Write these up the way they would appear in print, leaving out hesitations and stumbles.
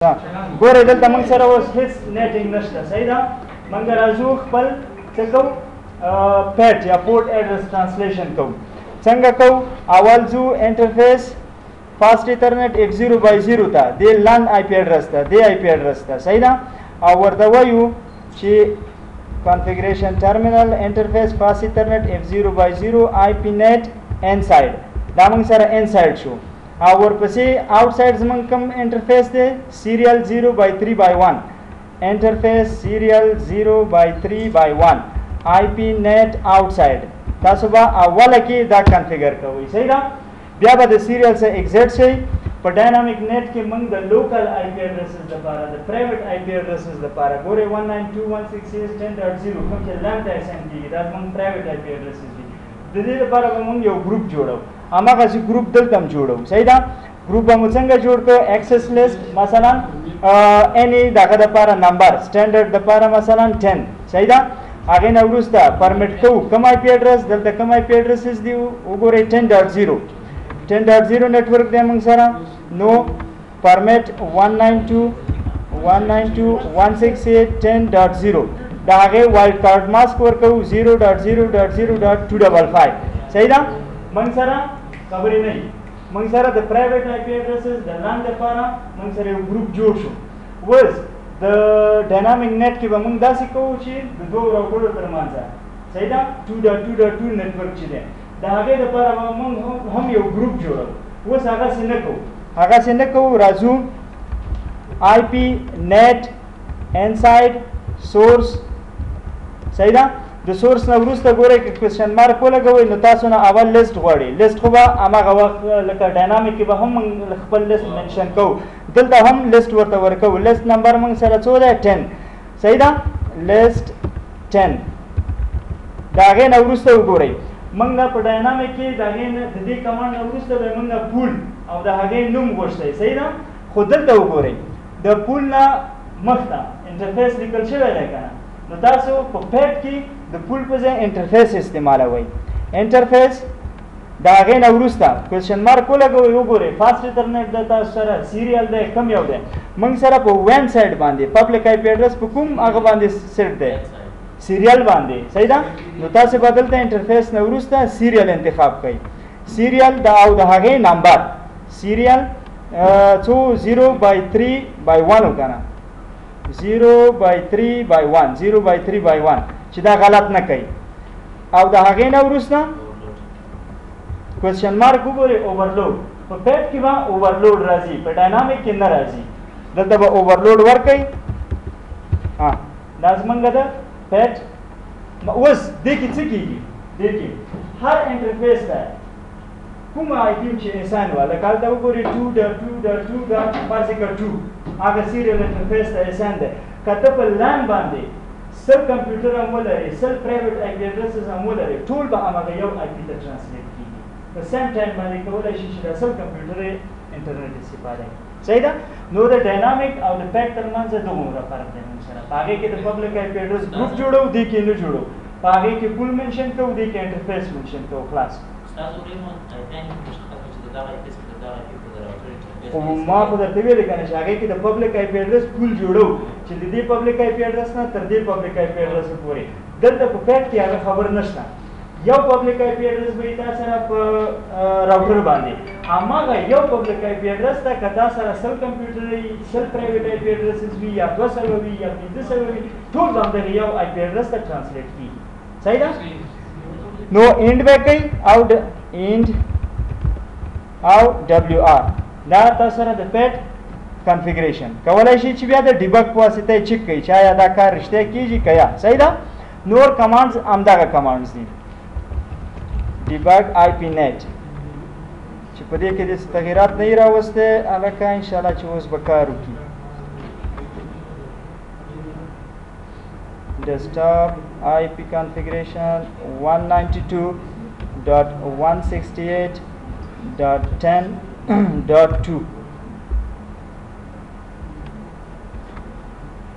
ګوره دلته موږ سره اوس هیڅ نیټینګ نشته، صحیح ده. موږ راځو خپل څه کوو پیټ یا پورټ ایډرس ټرانسلیشن کوو. څنګه کوو؟ اول ځو انټرفیس فاست ایترنیټ F0/0 ته، دې لنډ آی پی ایډرس ته، دې آی پی ایډرس ته، صحیح ده. او ورته وایو چې configuration terminal interface fast ethernet F0/0 IP net inside، دا موږ سره inside شو. او ورپسې outside زمونږ کوم انټرفیس دی serial 0/3/1 انټرفیس serial 0/3/1 IP net outside. تاسو به اوله کې دا کنفیګر کوئ، صحیح ده. بیا به د سیریل څخه ایگزیټ شئ. په ډاینامیک نیټ کې موږ د لوکل آی پی ایډرسز لپاره، د پرایویټ آی پی ایډرسز لپاره ګورئ 192.168.10 کوم چې لنډ اساین کېږي، دا زموږ پرایویټ آی پی ایډرسز دي. د دې لپاره به موږ یو ګروپ جوړو، هماغسې ګروپ دلته هم جوړو، صحیح ده. ګروپ به مو څنګه جوړ کړو؟ ایکسس لیست مثلا اني دغه دپاره نمبر سټنډرډ دپاره مثلا 10، صحیح ده. هغې نه وروسته پرمیټ کوو کوم آی پی ایډرس، دلته کوم آی پی ایډرسز دي وګورئ 10.0 نیټورک دی موږ سره. نو پرمیټ 192.168.10.0 د هغې وایلډ کارډ ماسک ورکوو 0.0.0.255، صحیح ده. موږ سره خبرې نه وي، موږ سره د پرایویټ آی پی ایډرسز د لنډ لپاره موږ سره یو ګروپ جوړ شو. اوس د ډاینامیک نیټ کې به موږ داسې کوو چې د دوو راوټرو ترمنځ، صحیح ده، 2.2.2 نیټورک چې دی د هغې لپاره به موږ هم یو ګروپ جوړو. اوس هغسې نه کوو، هغسې نه کوو. راځو آی پی نیټ انساید سورس، صحیح ده. د سورس نه وروسته ګورئ که کوېسچن مارک ولګوئ نو تاسو نه اول لیست غواړي. لیست خو به هماغه وخت لکه ډاینامیک کې به هم موږ خپل لیست منشن کوو، دلته هم لیست ورته ورکوو. لیست نمبر موږ سره څو دی؟ 10، صحیح ده. لیست 10 د هغې نه وروسته وګورئ موږ په ډاینامیک کې د هغې نه د دې کمانډ نه وروسته به موږ پول او د هغې نوم غوښتی، صحیح ده. خو دلته وګورئ د پول نه مخته انټرفیس لیکل شوی دی که نه، نو تاسو په پیټ کې د پول په ځای انټرفیس استعمالوئ. انټرفیس د هغې نه وروسته کوېسچن مارک ولګوئ. وګورئ فاست انټرنیټ د تاسو سره سیریل دی کم یو دی؟ موږ سره په وین سایډ باندې پبلک آی پی ایډرس په کوم هغه باندې سیټ دی؟ سیریل باندې، صحیح ده. نو تاسو به دلته انټرفیس نه وروسته سیریل انتخاب کړئ. سیریل د او د هغې نمبر سیریل څو 0/3/1 که نه 0/3/1 چې دا غلط نه کوي. او د هغې نه وروسته کوېسچن مارک وګورئ اوورلوډ. په پیټ کې به اوورلوډ راځي، په ډاینامیک کې نه راځي. دلته به اوورلوډ ورکوئ. دا زمونږ ده پیټ. اوس دې کې څه کېږي؟ دې کې هر انټرفیس ته کوم آی پي چې اساین وه، لکه هلته وګورئ 2.2.2 هغه سیریل انټرفیس ته اساین دی. که ته په لان باندې سل کمپیوټر هم ولري، سل پرایویټ آی پي ایډرسز هم ولري، ټول به هماغه یو آی پي ته ټرانسلیټ کېږي. په سیم ټایم باندې کولی شي چې دا سل کمپیوټر انټرنیټ استفاده کوي، صحیح ده. نو د ډاینامیک او د پیټ ترمنځ دومره فرق دی موږ سره. په هغې کې د پبلک آی پي ایډرس ګروپ جوړو، دې کې نه جوړو. په هغې کې پول منشن کوو، دې کې انټرفیس منشن کوو. خلاص. خو ما خو درته ویلې که نه چې هغې کې د پبلک آی پي ایډرس پول جوړو چې د دې پبلک آی پي ایډرس نه تر دې پبلک آی پي ایډرس پورې. دلته په پیټ کې هغه خبر نشته. یو پبلک آی پي ایډرس به تا سره په راوټر باندې، هماغه یو پبلک آی پي ایډرس ته که تا سره سل کمپیوټر وي، سل پرایویټ آی پي ایډرسز وي، یا 200 وي یا 500 وي، ټول به همدغه یو آی پي ایډرس ته ټرانسلیټ کېږي، صحیح ده. نو اینډ به کوئ او اینډ او WR دا تاسو سره د پیټ کنفیګریشن کولی شي چې بیا د ډیبګ په واسطه یې چک کوئ چې آیا دا کار رښتیا کېږي که یا، صحیح ده. نور کمانډز همدغه کمانډز دي. ډیبګ آی پی نیټ چې په دې کې داسې تغیرات نه یې راوستی هلکه انشاءالله چې اوس به کار وکړي. ډیسکټاپ آی پی کنفیګریشن 192.168.10.2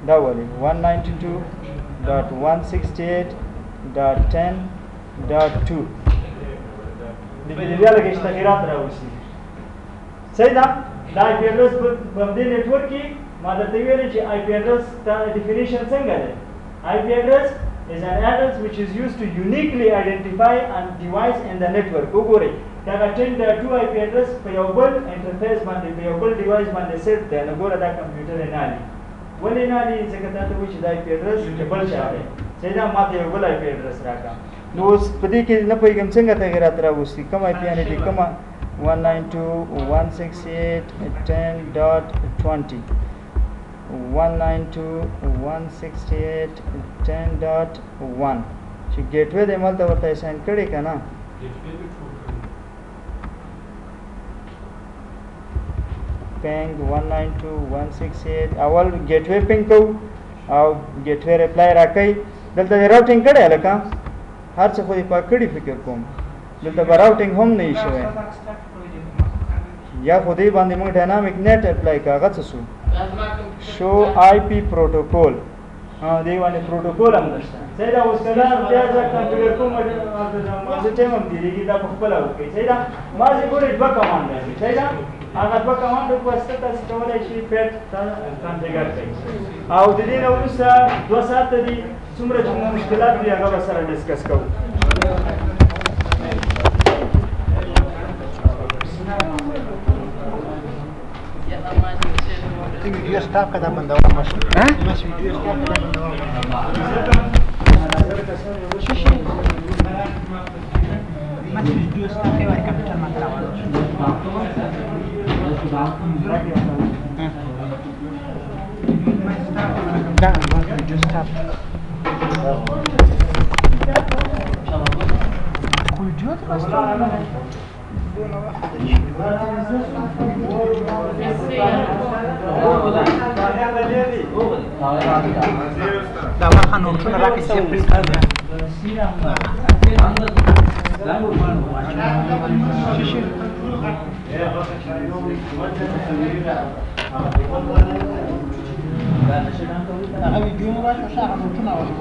دا ولې 192.168.10.2 د بیا لږ تغیرات راوستي، صحیح ده. دا آی پي ایډرس په همدې نیټورک کې ما درته ویلې چې IP address ته definition څنګه دی. IP address is an address which is used to uniquely identify a device in the network. وګورئ دا attend two IP address په یو بل انټرفیس باندې په یو بل ډیوایس باندې سیټ دی. نو ګوره دا کمپیوټر نه لري. ولې نه لري؟ ځکه تا ته وایي چې دا IP address بل چا دی. سیدا ما ته یو بل IP address راکړه. نو اوس په دې کې نه پوهېږم څنګه تغیرات راوستي. کوم IP یعنې دي کومه 192.168.10.20 192.168.10.1 چې ګیټ وې د مالته ورته اساین کړی که نه پینګ 192.168 اول ګیټ وې پینګ کوو او ګیټ وې ریپلای راکوي. دلته د راوټینګ کړی هلکه هر څه خو دې پاک کړي فکر کوم. دلته به راوټینګ هم نه وي شوی یا خو دې باندې موږ ډاینامیک نیټ اپلای کړه. هغه څه شو شو IP پروټوکول دې باندې پروټوکول هم نشته. سیدا اوس کله بیا ځکه کنفیګر کوم زه ټایم هم تېرېږي دا په خپله وکړئ. سیدا ما چې ګورئ دوه کمانډ راځي. سیدا هغه دوه کمانډو په واسطه تاسو کولی شئ پیټ ته کنفیګر کړئ او د دې نه وروسته 2 ساعته دي څومره چې مو مشکلات دي هغه به سره ډسکس کوو. ویډیو سټاپ کړه بنده ماشي ها ماشي ویډیو سټاپ کړه بنده ماشي ویډیو سټاپ کړه کمپیوټر ماته راوړل دا ویډیو سټاپ ویډیو ته واستاله دا واخا نورتونه راکې چې پرې کړل هغه ویډیو نه واچو هغه نورتونه واچو